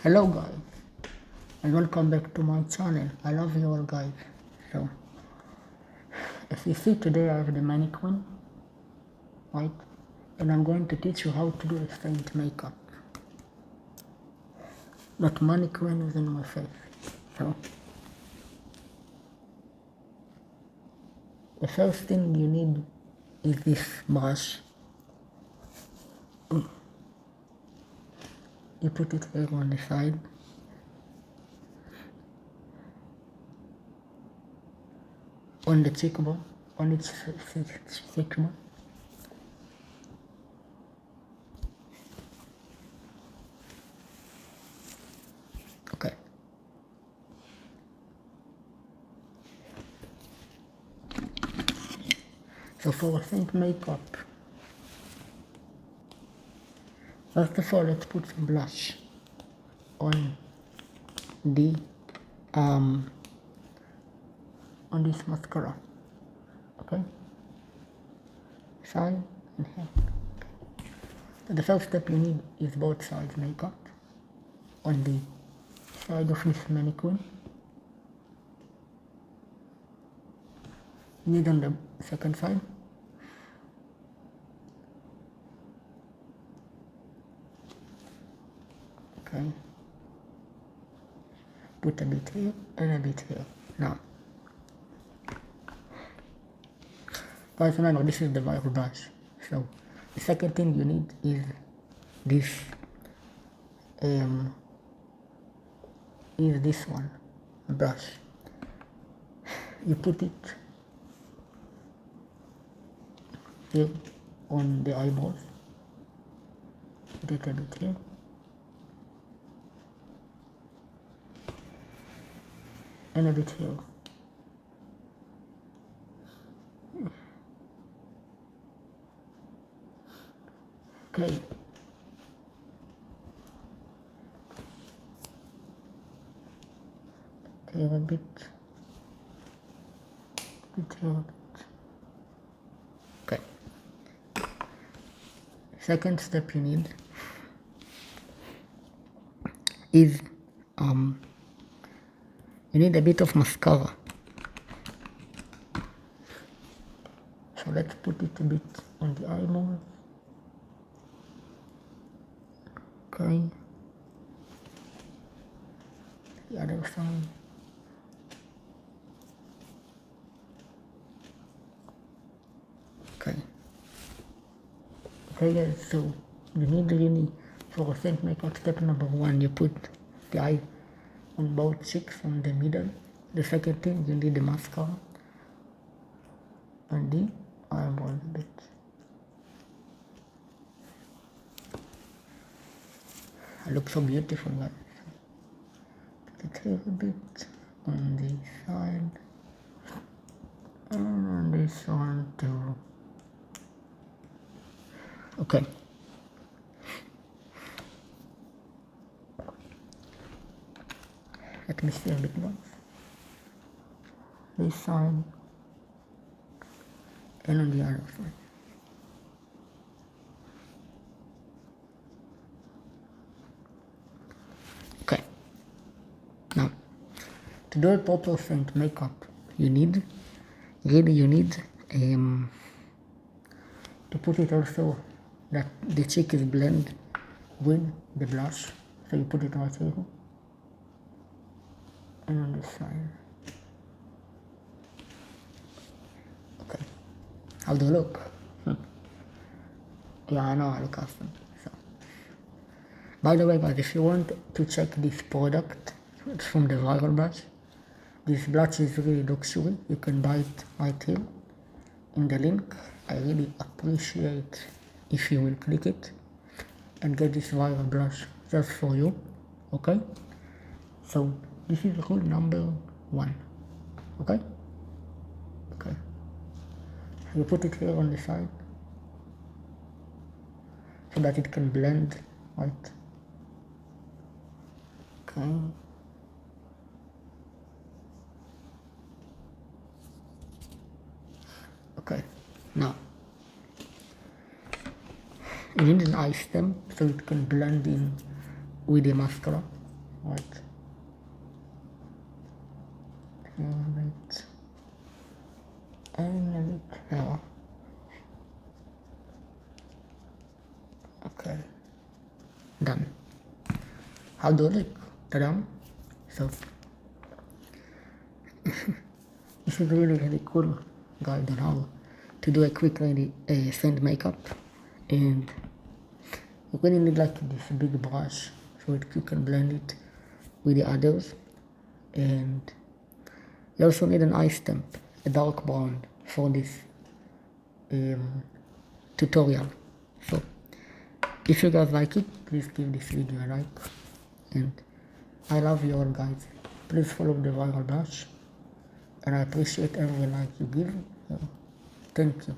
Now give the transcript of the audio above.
Hello guys, and welcome back to my channel. I love you all guys. So as you see, today I have the mannequin, right? And I'm going to teach you how to do a Seint makeup. That mannequin is in my face. So the first thing you need is this brush. You put it here on the side. On the cheekbone, on its cheekbone. Okay. So for Seint makeup, first of all, let's put some blush on the on this mascara. Okay? Side and here. So the first step you need is both sides makeup on the side of this mannequin. You need on the second side. Okay. Put a bit here and a bit here. Now, guys, remember this is the viral brush. So the second thing you need is this one brush. You put it here on the eyeballs. Put it a bit here. And a bit here. Okay. Here a bit. Here a bit. Okay. Second step you need is you need a bit of mascara. So let's put it a bit on the eyeball. Okay. The other side. Okay. Okay guys, so you need really, for a Seint makeup, step number one, you put the eye on both cheeks on the middle. The second thing, you need the mascara and the eyeball a bit. I look so beautiful guys. Put it here a bit on the side and on this one too. Okay. Let me see a bit more. This side and on the other side. Okay. Now, to do a proper Seint makeup, you need to put it also that the cheek is blend with the blush. So you put it right here and on this side. Okay. How do you look? Yeah, I know I look awesome. So, by the way guys, if you want to check this product, it's from the viral brush. This blush is really luxury. You can buy it right here in the link. I really appreciate if you will click it and get this viral blush just for you. Okay? So this is rule number one. Okay? Okay. You put it here on the side so that it can blend, right? Okay. Okay, now you need an eye stem so it can blend in with the mascara. right here, and a bit here. Okay, done. How do you look? Ta-da! So this is really cool guide on how to do a quick Seint makeup, and you really need like this big brush so that you can blend it with the others, and you also need an eye stamp, a dark brown for this tutorial. So if you guys like it, please give this video a like, and I love you all guys. Please follow the viral blush, and I appreciate every like you give. So, thank you.